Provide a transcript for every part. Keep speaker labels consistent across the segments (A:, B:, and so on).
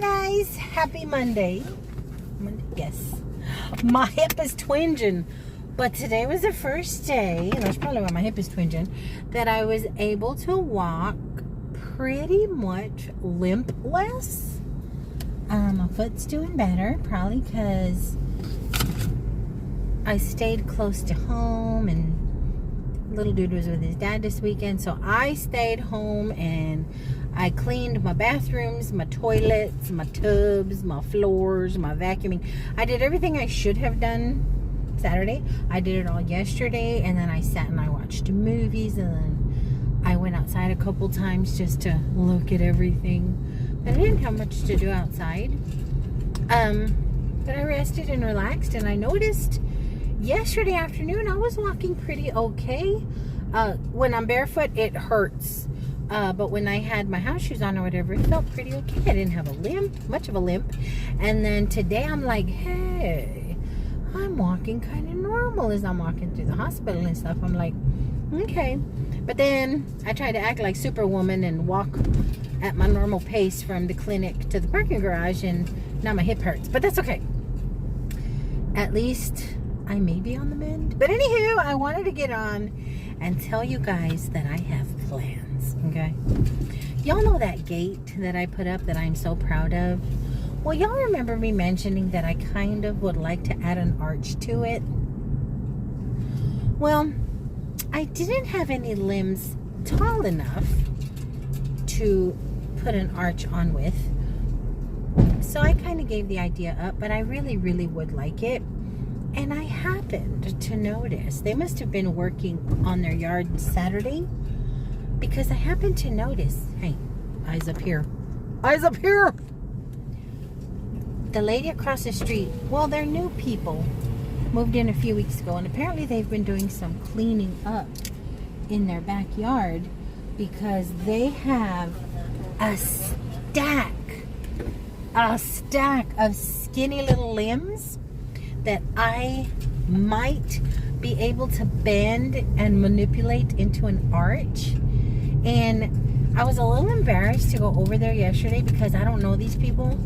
A: guys, happy Monday. Yes, my hip is twinging, but today was the first day, and that's probably why my hip is twinging, that I was able to walk pretty much limpless. My foot's doing better, probably because I stayed close to home, and little dude was with his dad this weekend, so I stayed home and I cleaned my bathrooms, my toilets, my tubs, my floors, my vacuuming. I did everything I should have done Saturday. I did it all yesterday, and then I sat and I watched movies, and then I went outside a couple times just to look at everything. But I didn't have much to do outside. But I rested and relaxed, and I noticed yesterday afternoon I was walking pretty okay. When I'm barefoot, it hurts. But when I had my house shoes on or whatever, it felt pretty okay. I didn't have a limp, much of a limp. And then today I'm like, hey, I'm walking kind of normal as I'm walking through the hospital and stuff. I'm like, okay. But then I tried to act like Superwoman and walk at my normal pace from the clinic to the parking garage, and now my hip hurts. But that's okay. At least I may be on the mend. But anywho, I wanted to get on and tell you guys that I have plans, okay? Y'all know that gate that I put up that I'm so proud of? Well, y'all remember me mentioning that I kind of would like to add an arch to it? Well, I didn't have any limbs tall enough to put an arch on with, so I kind of gave the idea up, but I really, really would like it. And I happened to notice they must have been working on their yard Saturday, because I happened to notice, hey, eyes up here, eyes up here. The lady across the street, well, they're new people, moved in a few weeks ago, and apparently they've been doing some cleaning up in their backyard, because they have a stack of skinny little limbs that I might be able to bend and manipulate into an arch. And I was a little embarrassed to go over there yesterday because I don't know these people.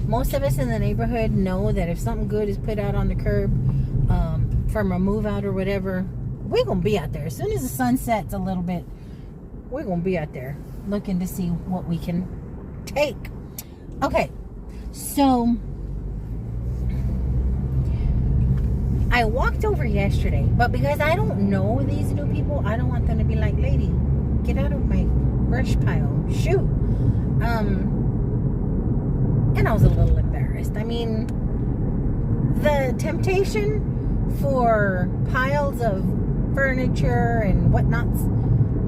A: Most of us in the neighborhood know that if something good is put out on the curb from a move out or whatever, we're gonna be out there. As soon as the sun sets a little bit, we're gonna be out there looking to see what we can take. Okay, so I walked over yesterday, but because I don't know these new people, I don't want them to be like, lady, get out of my brush pile, shoot. And I was a little embarrassed. I mean, the temptation for piles of furniture and whatnots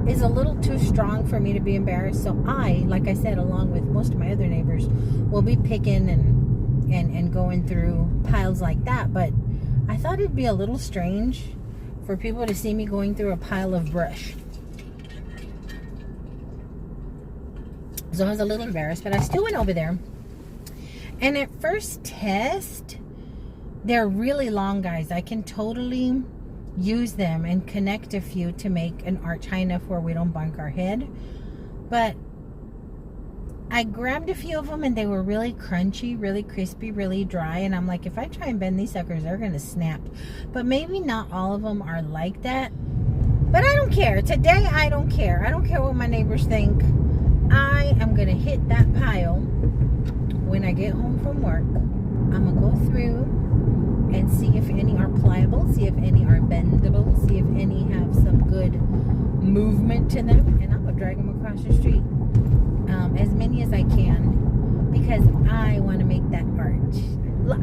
A: is a little too strong for me to be embarrassed. So I, like I said, along with most of my other neighbors, will be picking and going through piles like that. But I thought it'd be a little strange for people to see me going through a pile of brush. So I was a little embarrassed, but I still went over there. And at first test, they're really long, guys. I can totally use them and connect a few to make an arch high enough where we don't bonk our head. But I grabbed a few of them, and they were really crunchy, really crispy, really dry. And I'm like, if I try and bend these suckers, they're going to snap. But maybe not all of them are like that. But I don't care. Today, I don't care. I don't care what my neighbors think. I am going to hit that pile when I get home from work. I'm going to go through and see if any are pliable, see if any are bendable, see if any have some good movement to them. And I'm going to drag them across the street. As many as I can, because I want to make that arch.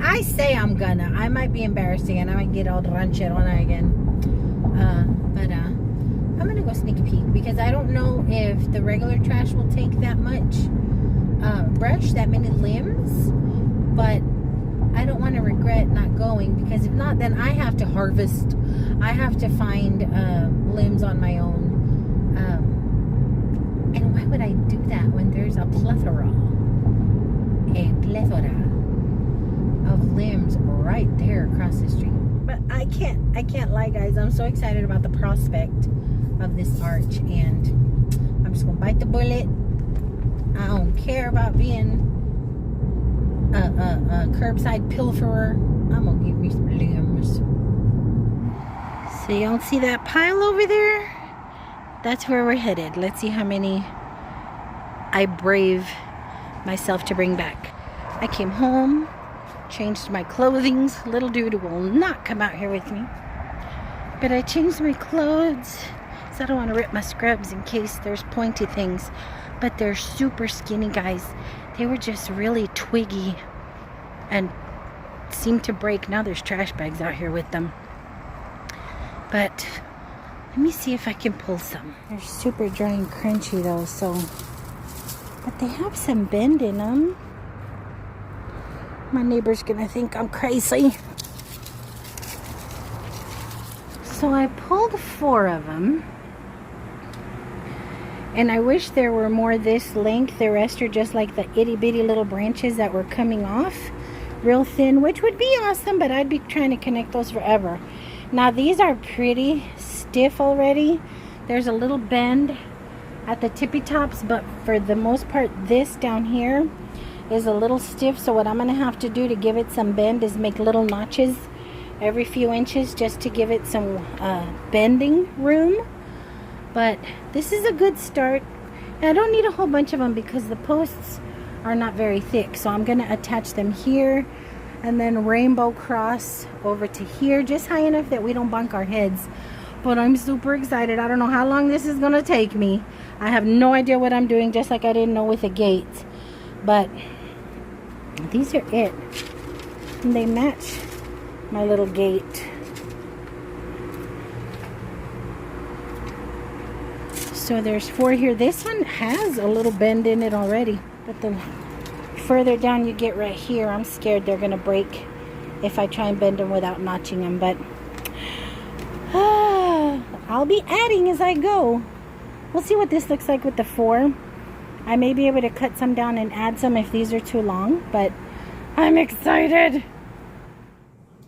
A: I say I'm gonna. I might be embarrassed again. I might get all rancherona again. But I'm gonna go sneak a peek, because I don't know if the regular trash will take that much brush, that many limbs. But I don't want to regret not going, because if not, then I have to harvest. I have to find limbs on my own. And why would I do that when there's a plethora of limbs right there across the street? But I can't lie, guys. I'm so excited about the prospect of this arch, and I'm just gonna bite the bullet. I don't care about being curbside pilferer. I'm gonna give me some limbs. So y'all see that pile over there? That's where we're headed. Let's see how many I brave myself to bring back. I came home, changed my clothing. Little dude will not come out here with me. But I changed my clothes, so I don't want to rip my scrubs in case there's pointy things. But they're super skinny, guys. They were just really twiggy and seemed to break. Now there's trash bags out here with them. But let me see if I can pull some. They're super dry and crunchy though, so. But they have some bend in them. My neighbor's gonna think I'm crazy. So I pulled 4 of them. And I wish there were more this length. The rest are just like the itty bitty little branches that were coming off. Real thin, which would be awesome, but I'd be trying to connect those forever. Now these are pretty stiff already. There's a little bend at the tippy tops, but for the most part, this down here is a little stiff. So what I'm gonna have to do to give it some bend is make little notches every few inches just to give it some bending room. But this is a good start. And I don't need a whole bunch of them because the posts are not very thick. So I'm gonna attach them here and then rainbow cross over to here, just high enough that we don't bonk our heads. But I'm super excited. I don't know how long this is gonna take me. I have no idea what I'm doing, just like I didn't know with the gate. But these are it. And they match my little gate. So there's 4 here. This one has a little bend in it already. But the further down you get right here, I'm scared they're gonna break if I try and bend them without notching them. But I'll be adding as I go. We'll see what this looks like with the 4. I may be able to cut some down and add some if these are too long, but I'm excited.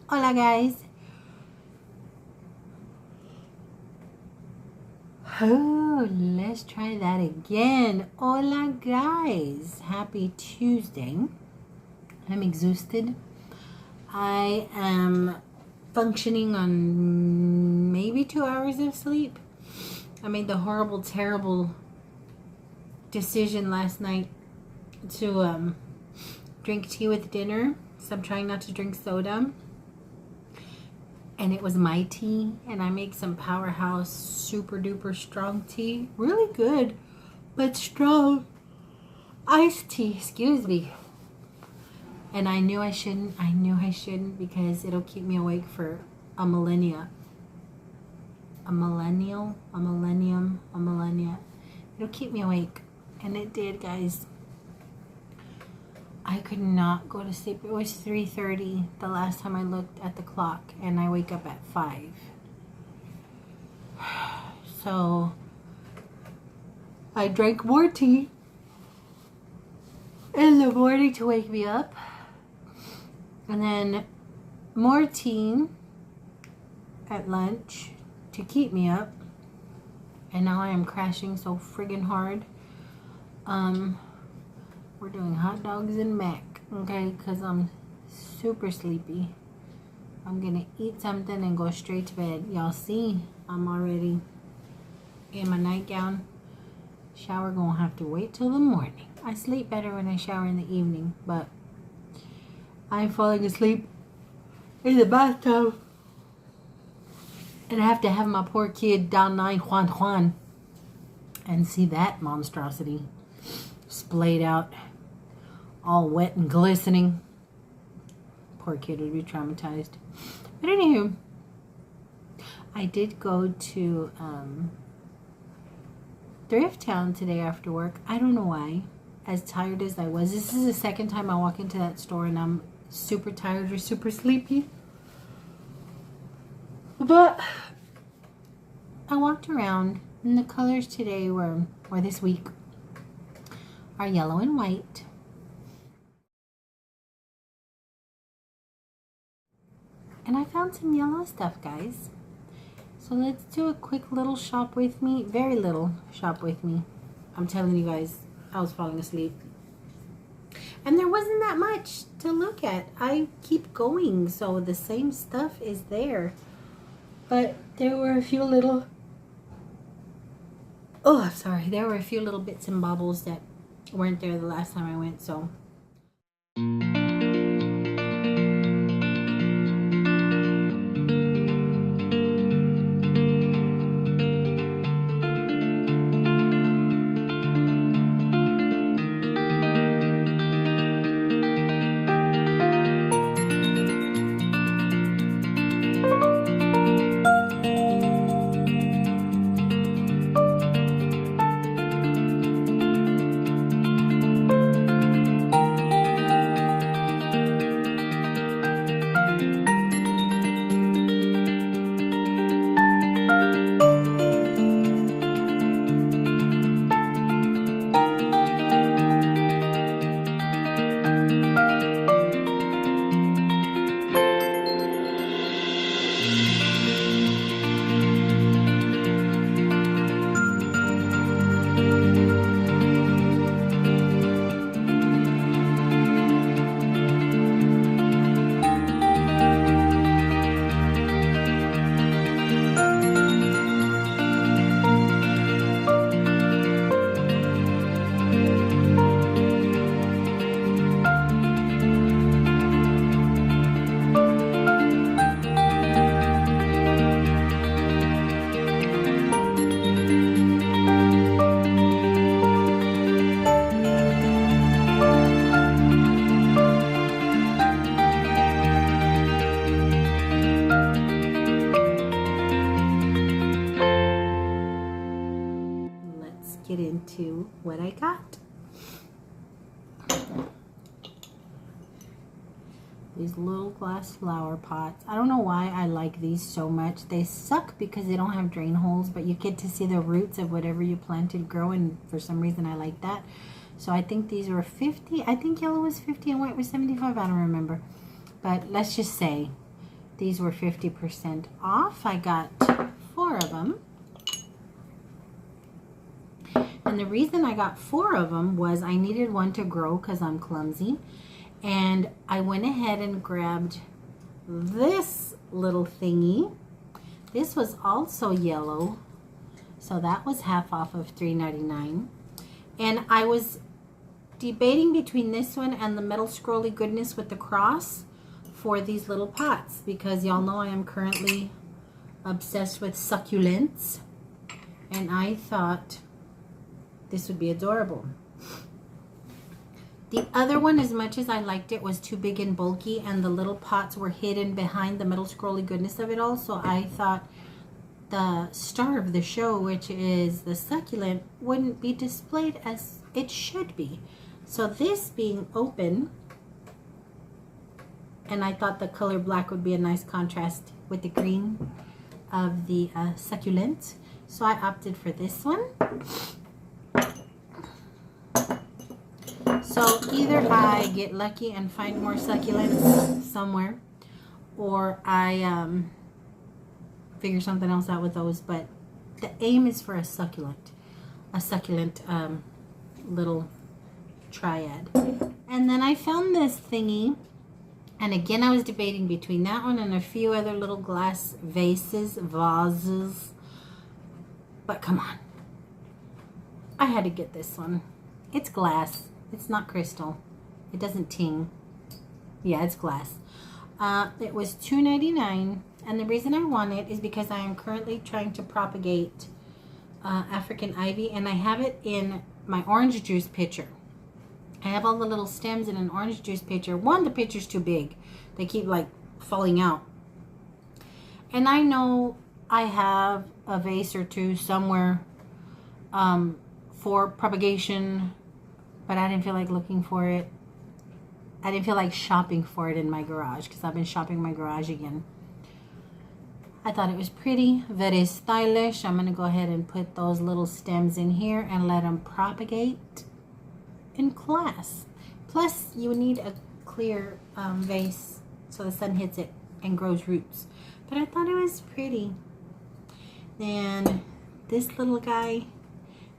A: Hola guys. Oh, let's try that again. Hola guys. Happy Tuesday. I'm exhausted. I am functioning on maybe 2 hours of sleep. I made the horrible, terrible decision last night to drink tea with dinner. So I'm trying not to drink soda. And it was my tea. And I make some Powerhouse super duper strong tea. Really good, but strong. Iced tea, excuse me. And I knew I shouldn't. I knew I shouldn't because it'll keep me awake for a millennia. A millennium. It'll keep me awake. And it did, guys. I could not go to sleep. It was 3:30 the last time I looked at the clock. And I wake up at 5. So I drank more tea in the morning to wake me up. And then more tea at lunch to keep me up. And now I am crashing so friggin' hard. We're doing hot dogs and mac, okay? Because I'm super sleepy. I'm gonna eat something and go straight to bed. Y'all see, I'm already in my nightgown. Shower gonna have to wait till the morning. I sleep better when I shower in the evening, but I'm falling asleep in the bathtub. And I have to have my poor kid down 9 Juan and see that monstrosity splayed out, all wet and glistening. Poor kid would be traumatized. But anywho, I did go to Thrift Town today after work. I don't know why. As tired as I was. This is the second time I walk into that store and I'm super tired or super sleepy. But I walked around and the colors today were, or this week, are yellow and white. And I found some yellow stuff, guys. So let's do a quick little shop with me. Very little shop with me. I'm telling you guys, I was falling asleep. And there wasn't that much to look at. I keep going, so the same stuff is there. But there were a few little... Oh, I'm sorry. There were a few little bits and bobbles that weren't there the last time I went, so... Get into what I got. These little glass flower pots. I don't know why I like these so much. They suck because they don't have drain holes, but you get to see the roots of whatever you planted grow, and for some reason I like that. So I think these were 50. I think yellow was 50 and white was 75. I don't remember. But let's just say these were 50% off. I got 4 of them. And the reason I got 4 of them was I needed one to grow because I'm clumsy. And I went ahead and grabbed this little thingy. This was also yellow. So that was half off of $3.99. And I was debating between this one and the metal scrolly goodness with the cross for these little pots. Because y'all know I am currently obsessed with succulents. And I thought this would be adorable. The other one, as much as I liked it, was too big and bulky, and the little pots were hidden behind the metal scrolly goodness of it all. So I thought the star of the show, which is the succulent, wouldn't be displayed as it should be. So this being open, and I thought the color black would be a nice contrast with the green of the succulent. So I opted for this one. So either I get lucky and find more succulents somewhere, or I figure something else out with those. But the aim is for a succulent little triad. And then I found this thingy, and again I was debating between that one and a few other little glass vases. But come on, I had to get this one. It's glass. It's not crystal. It doesn't ting. Yeah, it's glass. It was $2.99, and the reason I want it is because I am currently trying to propagate African ivy, and I have it in my orange juice pitcher. I have all the little stems in an orange juice pitcher. One, the pitcher's too big. They keep like falling out. And I know I have a vase or two somewhere for propagation, but I didn't feel like looking for it. I didn't feel like shopping for it in my garage because I've been shopping my garage again. I thought it was pretty, very stylish. I'm going to go ahead and put those little stems in here and let them propagate in class. Plus, you need a clear vase so the sun hits it and grows roots. But I thought it was pretty. And this little guy,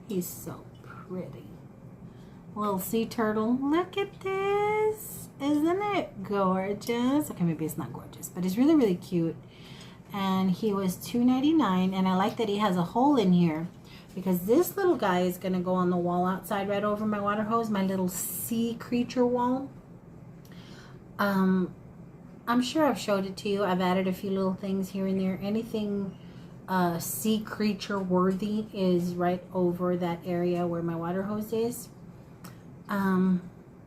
A: he's so pretty. Little sea turtle. Look at this. Isn't it gorgeous? Okay, maybe it's not gorgeous, but it's really, really cute. And he was $2.99, and I like that he has a hole in here because this little guy is going to go on the wall outside right over my water hose, my little sea creature wall. I'm sure I've showed it to you. I've added a few little things here and there. Anything sea creature worthy is right over that area where my water hose is.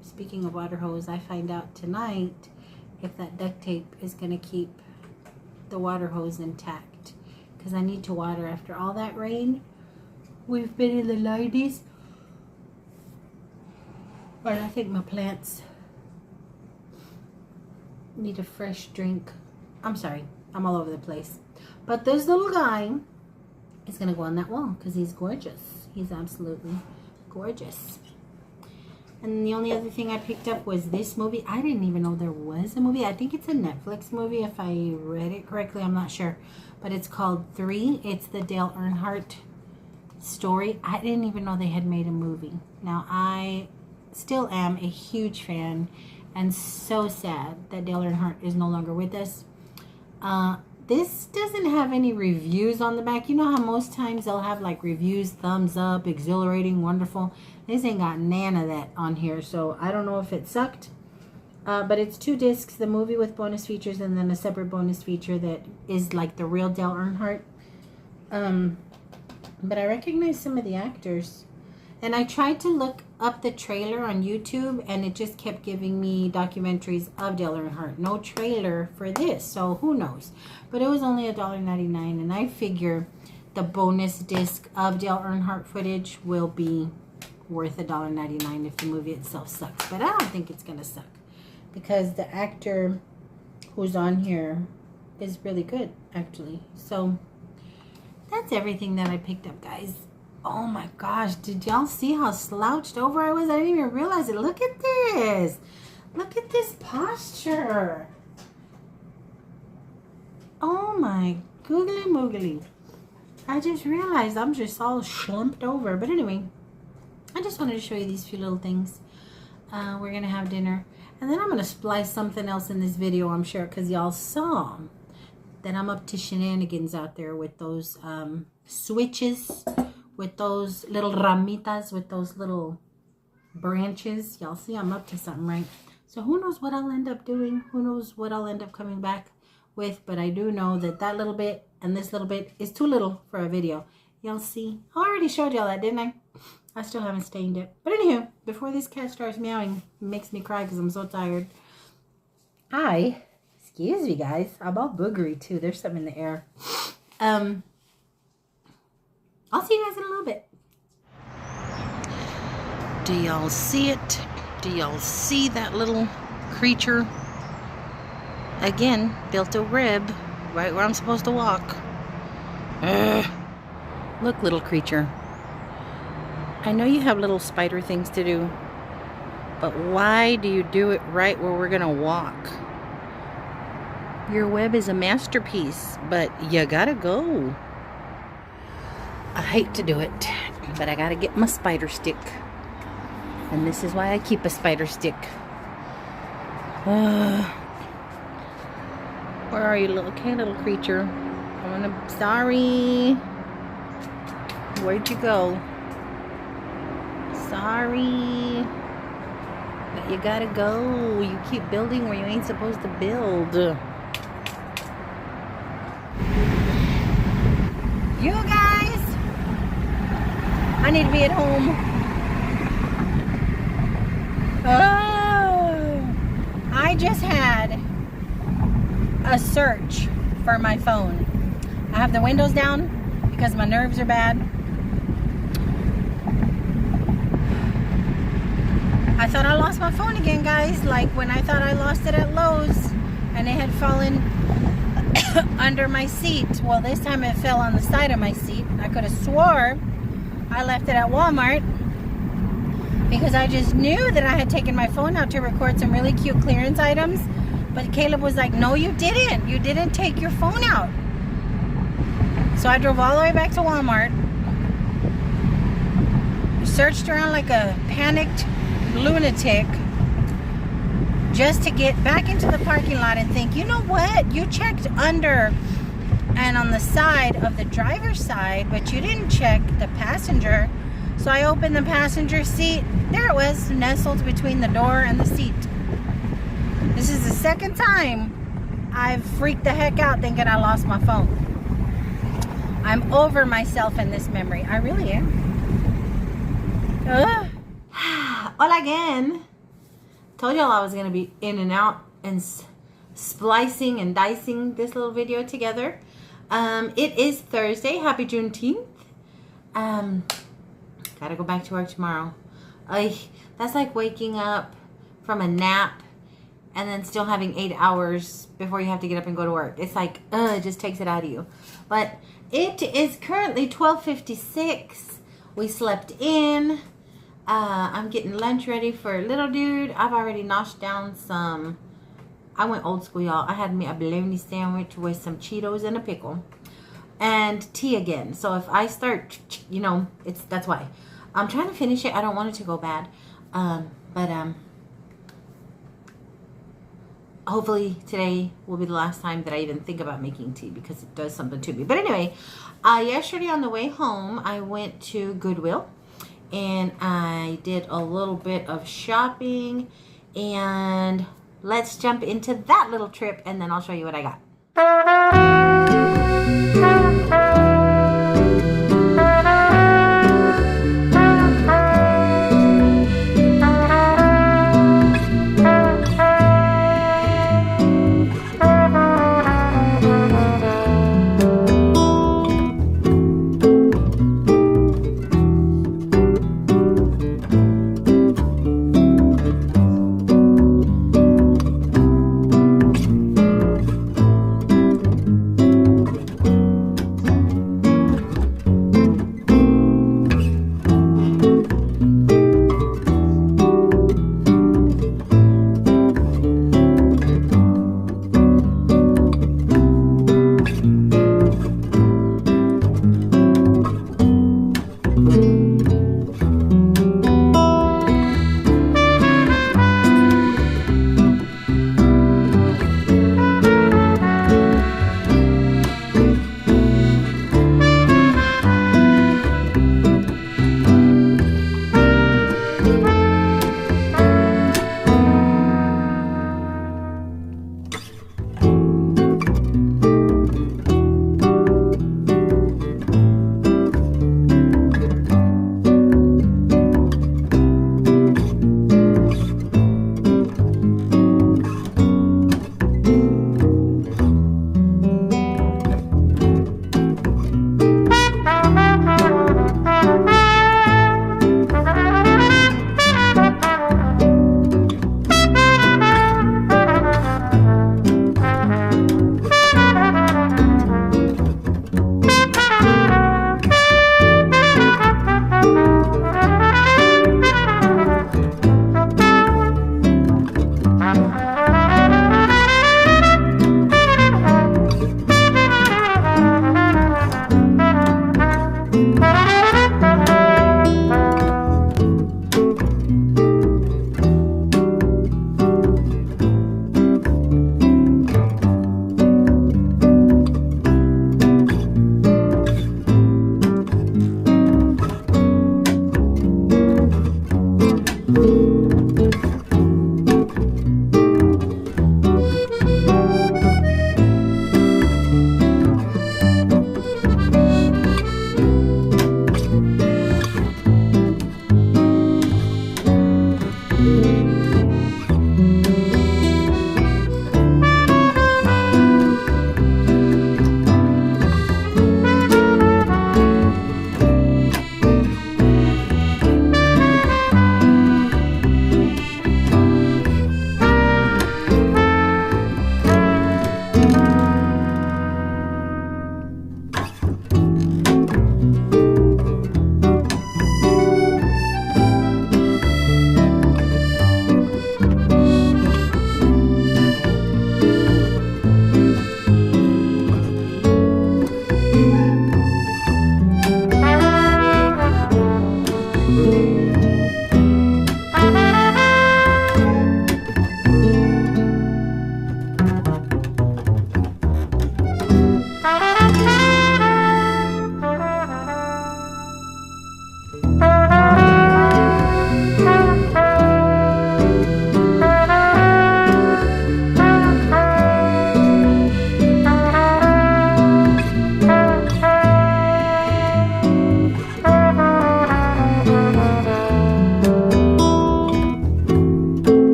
A: Speaking of water hose, I find out tonight if that duct tape is going to keep the water hose intact, because I need to water after all that rain. We've been in the 90s, but I think my plants need a fresh drink. I'm sorry, I'm all over the place. But this little guy is going to go on that wall because he's gorgeous. He's absolutely gorgeous. And the only other thing I picked up was this movie. I didn't even know there was a movie. I think it's a Netflix movie if I read it correctly. I'm not sure. But it's called Three. It's the Dale Earnhardt story. I didn't even know they had made a movie. Now, I still am a huge fan and so sad that Dale Earnhardt is no longer with us. This doesn't have any reviews on the back. You know how most times they'll have like reviews, thumbs up, exhilarating, wonderful. This ain't got none of that on here, so I don't know if it sucked. But it's 2 discs, the movie with bonus features and then a separate bonus feature that is like the real Dale Earnhardt. But I recognize some of the actors. And I tried to look up the trailer on YouTube, and it just kept giving me documentaries of Dale Earnhardt. No trailer for this, so who knows. But it was only $1.99, and I figure the bonus disc of Dale Earnhardt footage will be worth $1.99 if the movie itself sucks. But I don't think it's going to suck, because the actor who's on here is really good, actually. So that's everything that I picked up, guys. Oh my gosh, did y'all see how slouched over I was? I didn't even realize it. Look at this. Look at this posture. Oh my googly moogly. I just realized I'm just all slumped over. But anyway, I just wanted to show you these few little things. We're going to have dinner. And then I'm going to splice something else in this video, I'm sure, because y'all saw that I'm up to shenanigans out there with those switches, with those little ramitas, with those little branches. Y'all see I'm up to something, right? So who knows what I'll end up doing? Who knows what I'll end up coming back with? But I do know that that little bit and this little bit is too little for a video. Y'all see? I already showed y'all that, didn't I? I still haven't stained it. But anywho, before this cat starts meowing, it makes me cry because I'm so tired. Excuse me, guys. I'm all boogery, too. There's something in the air. I'll see you guys in a little bit. Do y'all see it? Do y'all see that little creature? Again, built a rib right where I'm supposed to walk. Look, little creature. I know you have little spider things to do, but why do you do it right where we're gonna walk? Your web is a masterpiece, but you gotta go. I hate to do it, but I gotta get my spider stick. And this is why I keep a spider stick. Where are you, little creature? Sorry. Where'd you go? Sorry. But you gotta go. You keep building where you ain't supposed to build. You guys, I need to be at home. Oh, I just had a search for my phone. I have the windows down because my nerves are bad. I thought I lost my phone again, guys. Like when I thought I lost it at Lowe's and it had fallen under my seat. Well, this time it fell on the side of my seat. I could have swore I left it at Walmart because I just knew that I had taken my phone out to record some really cute clearance items. But Caleb was like, no, you didn't. You didn't take your phone out. So I drove all the way back to Walmart, searched around like a panicked lunatic just to get back into the parking lot and think, you know what? You checked under and on the side of the driver's side, but you didn't check the passenger. So I opened the passenger seat. There it was, nestled between the door and the seat. This is the second time I've freaked the heck out thinking I lost my phone. I'm over myself in this memory. I really am. Hola again. Told y'all I was going to be in and out and splicing and dicing this little video together. It is Thursday. Happy Juneteenth. Gotta go back to work tomorrow. That's like waking up from a nap and then still having 8 hours before you have to get up and go to work. It's like, it just takes it out of you. But it is currently 12:56. We slept in. I'm getting lunch ready for little dude. I've already noshed down some. I went old school, y'all. I had me a bologna sandwich with some Cheetos and a pickle. And tea again. So if I start, you know, that's why. I'm trying to finish it. I don't want it to go bad. Hopefully today will be the last time that I even think about making tea because it does something to me. But anyway, yesterday on the way home, I went to Goodwill and I did a little bit of shopping, and let's jump into that little trip and then I'll show you what I got.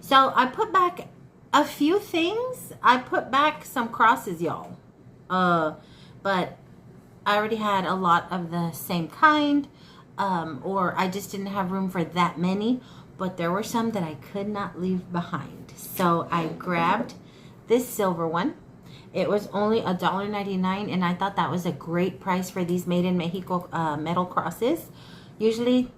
A: So I put back a few things. I put back some crosses, y'all. But I already had a lot of the same kind, or I just didn't have room for that many. But there were some that I could not leave behind. So I grabbed this silver one. It was only $1.99, and I thought that was a great price for these Made in Mexico metal crosses. Usually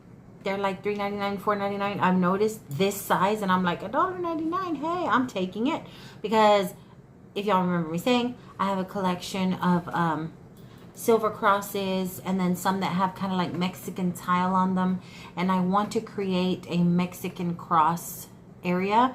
A: they're like $3.99, $4.99. I've noticed this size, and I'm like, $1.99. Hey, I'm taking it. Because if y'all remember me saying, I have a collection of silver crosses, and then some that have kind of like Mexican tile on them. And I want to create a Mexican cross area,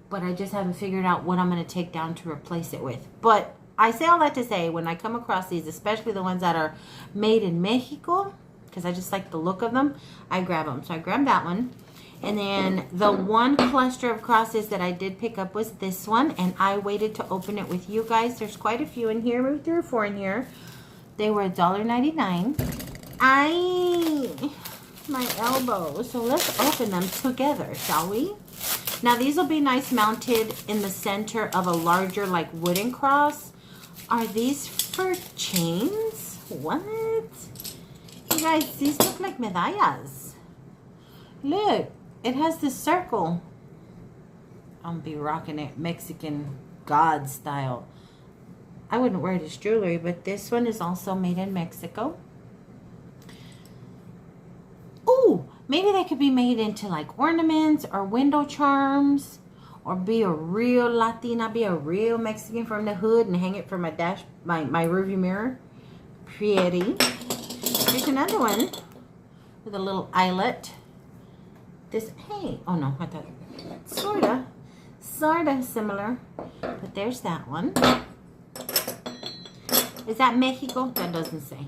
A: but I just haven't figured out what I'm going to take down to replace it with. But I say all that to say, when I come across these, especially the ones that are made in Mexico, because I just like the look of them, I grab them. So I grabbed that one. And then the one cluster of crosses that I did pick up was this one. And I waited to open it with you guys. There's quite a few in here, maybe 3 or 4 in here. They were $1.99. My elbow. So let's open them together, shall we? Now these will be nice mounted in the center of a larger like wooden cross. Are these for chains? What? You guys, these look like medallas. Look, it has this circle. I'll be rocking it Mexican God style. I wouldn't wear it as jewelry, but this one is also made in Mexico. Ooh, maybe they could be made into like ornaments or window charms, or be a real Latina, be a real Mexican from the hood and hang it from my my rearview mirror. Pretty. Here's another one with a little eyelet. This, hey, oh no, I thought sorta similar, but there's that one. Is that Mexico? That doesn't say.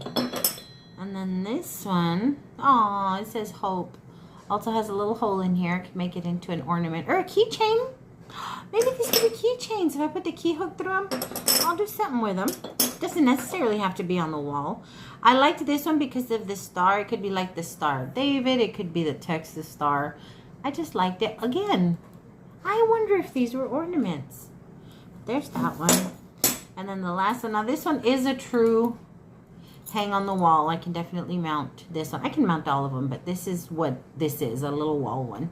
A: And then this one, oh, it says hope. Also has a little hole in here. Could make it into an ornament or a keychain. Maybe these could be keychains. If I put the key hook through them, I'll do something with them. Doesn't necessarily have to be on the wall. I liked this one because of the star. It could be like the Star of David. It could be the Texas Star. I just liked it. Again, I wonder if these were ornaments. There's that one. And then the last one. Now this one is a true hang on the wall. I can definitely mount this one. I can mount all of them, but this is what this is, a little wall one.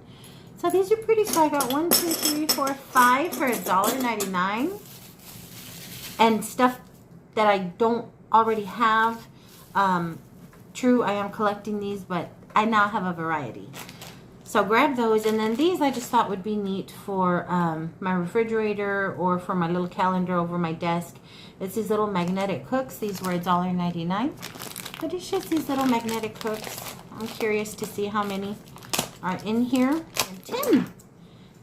A: So these are pretty. So I got 1, 2, 3, 4, 5 for $1.99. And stuff that I don't already have. True, I am collecting these, but I now have a variety. So grab those, and then these I just thought would be neat for my refrigerator or for my little calendar over my desk. It's these little magnetic hooks. These were $1.99. But it's just these little magnetic hooks. I'm curious to see how many are in here. And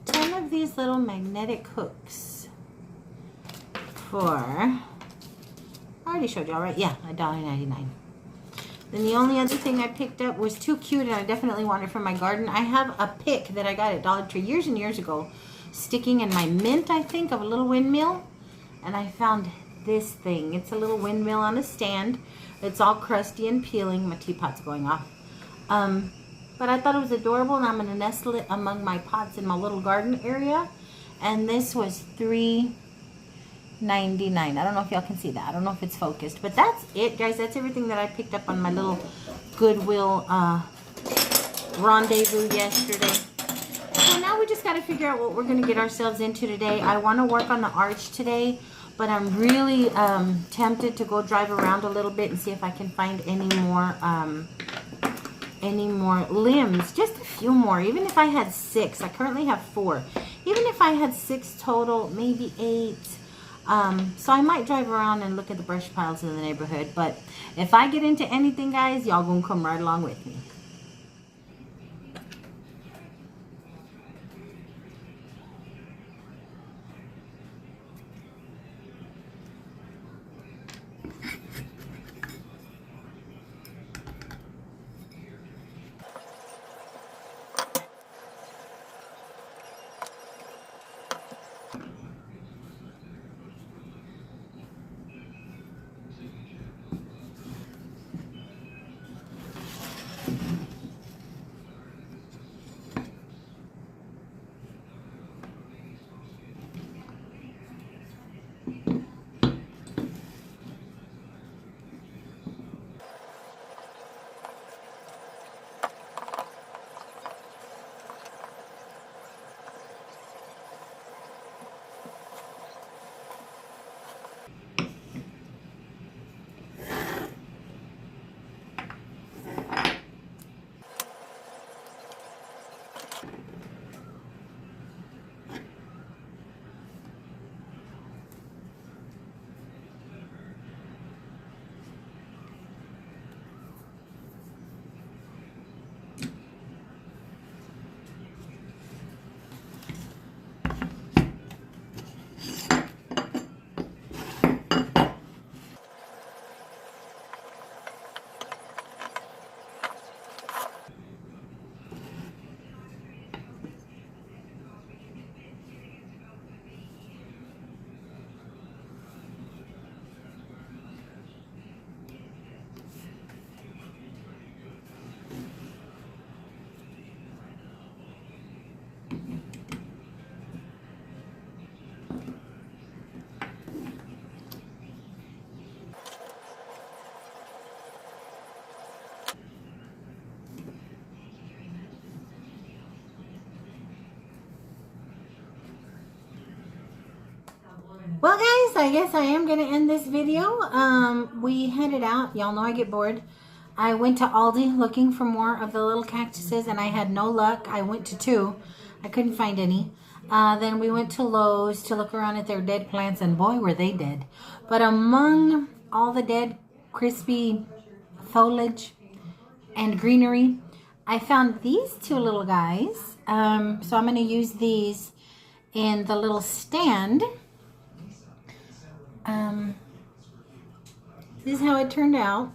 A: 10 of these little magnetic hooks for, I already showed y'all, right? Yeah, $1.99. Then the only other thing I picked up was too cute, and I definitely want it for my garden. I have a pick that I got at Dollar Tree years and years ago, sticking in my mint, I think, of a little windmill. And I found this thing. It's a little windmill on a stand. It's all crusty and peeling. My teapot's going off. But I thought it was adorable, and I'm going to nestle it among my pots in my little garden area. And this was $3.99. I don't know if y'all can see that. I don't know if it's focused, but that's it, guys. That's everything that I picked up on my little Goodwill rendezvous yesterday. So now we just got to figure out what we're going to get ourselves into today. I want to work on the arch today, but I'm really tempted to go drive around a little bit and see if I can find any more limbs. Just a few more. Even if I had 6, I currently have 4. Even if I had 6 total, maybe 8. So I might drive around and look at the brush piles in the neighborhood. But if I get into anything, guys, y'all gonna come right along with me. Well, guys, I guess I am going to end this video. We headed out. Y'all know I get bored. I went to Aldi looking for more of the little cactuses, and I had no luck. I went to 2. I couldn't find any. Then we went to Lowe's to look around at their dead plants, and boy, were they dead. But among all the dead, crispy foliage and greenery, I found these 2 little guys. So I'm going to use these in the little stand. This is how it turned out.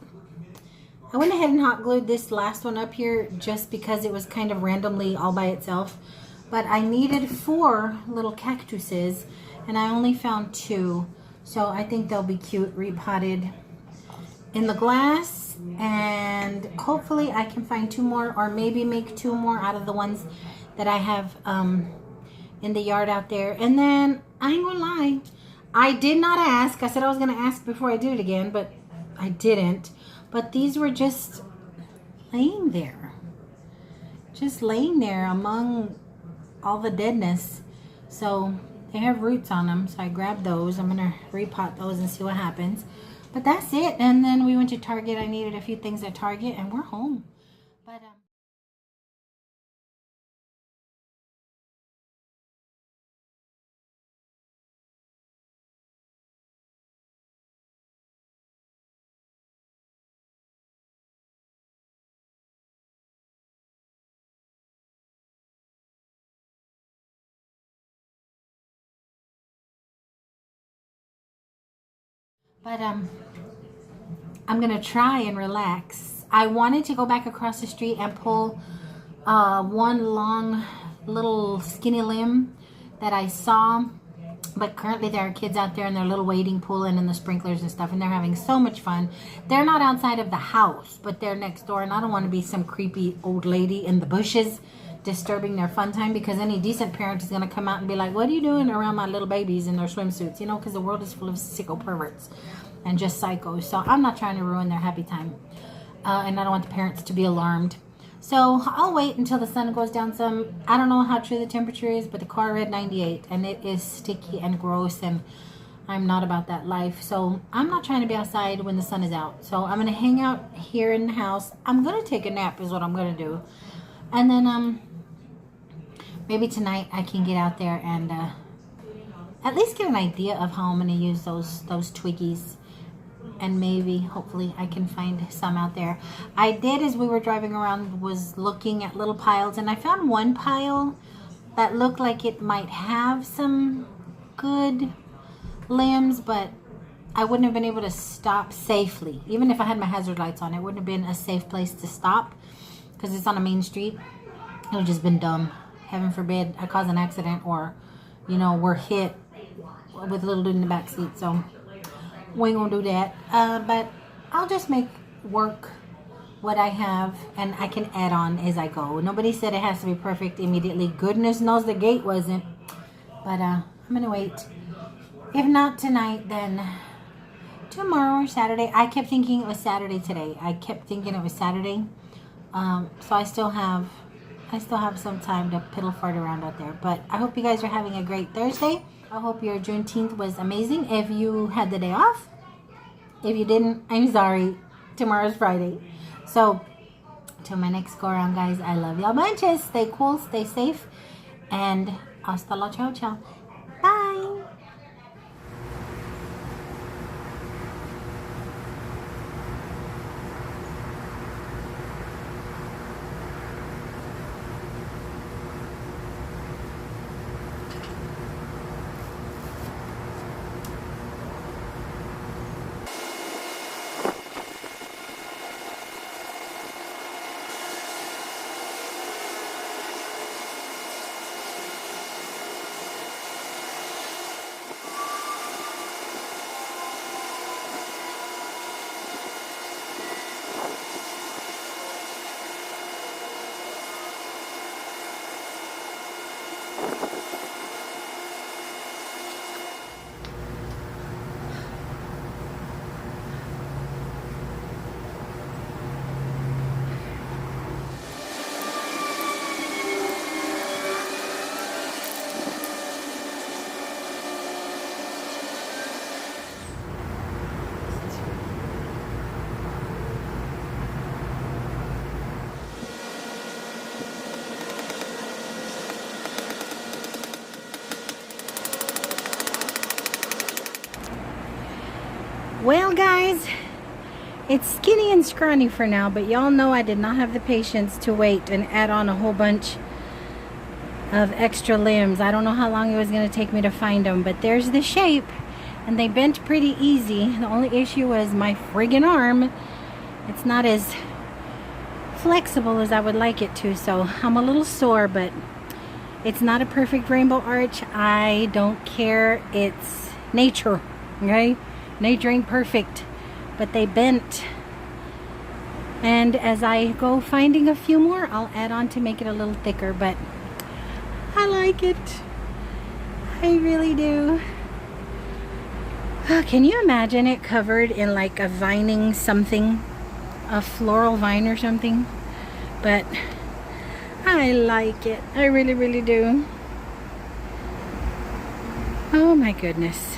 A: I went ahead and hot glued this last one up here just because it was kind of randomly all by itself. But I needed 4 little cactuses and I only found 2. So I think they'll be cute repotted in the glass. And hopefully I can find 2 more, or maybe make 2 more out of the ones that I have in the yard out there. And then I ain't gonna lie, I did not ask. I said I was gonna ask before I did it again, but I didn't. But these were just laying there. Just laying there among all the deadness. So they have roots on them. So I grabbed those. I'm going to repot those and see what happens. But that's it. And then we went to Target. I needed a few things at Target and we're home. But I'm going to try and relax. I wanted to go back across the street and pull one long little skinny limb that I saw. But currently there are kids out there in their little wading pool and in the sprinklers and stuff, and they're having so much fun. They're not outside of the house, but they're next door, and I don't want to be some creepy old lady in the bushes disturbing their fun time, because any decent parent is going to come out and be like, what are you doing around my little babies in their swimsuits? You know, because the world is full of sicko perverts and just psychos. So I'm not trying to ruin their happy time. And I don't want the parents to be alarmed. So I'll wait until the sun goes down some. I don't know how true the temperature is, but the car read 98 and it is sticky and gross, and I'm not about that life. So I'm not trying to be outside when the sun is out. So I'm going to hang out here in the house. I'm going to take a nap is what I'm going to do. And then maybe tonight I can get out there and at least get an idea of how I'm going to use those twiggies. And maybe, hopefully, I can find some out there. I did, as we were driving around, was looking at little piles. And I found one pile that looked like it might have some good limbs. But I wouldn't have been able to stop safely. Even if I had my hazard lights on, it wouldn't have been a safe place to stop. Because it's on a main street. It would have just been dumb. Heaven forbid I cause an accident, or, you know, we're hit with a little dude in the back seat. So we ain't gonna do that. But I'll just make work what I have, and I can add on as I go. Nobody said it has to be perfect immediately. Goodness knows the gate wasn't. But I'm gonna wait. If not tonight, then tomorrow or Saturday. I kept thinking it was Saturday today. I kept thinking it was Saturday. So I still have some time to piddle fart around out there. But I hope you guys are having a great Thursday. I hope your Juneteenth was amazing. If you had the day off, if you didn't, I'm sorry. Tomorrow's Friday. So, till my next go around, guys, I love y'all bunches. Stay cool, stay safe, and hasta la ciao ciao. Bye. Well, guys, it's skinny and scrawny for now, but y'all know I did not have the patience to wait and add on a whole bunch of extra limbs. I don't know how long it was going to take me to find them, but there's the shape, and they bent pretty easy. The only issue was my friggin' arm. It's not as flexible as I would like it to, so I'm a little sore, but it's not a perfect rainbow arch. I don't care. It's nature, okay? Nature ain't perfect, but they bent. And as I go finding a few more, I'll add on to make it a little thicker, but I like it. I really do. Can you imagine it covered in like a vining something, a floral vine or something? But I like it. I really, really do. Oh my goodness.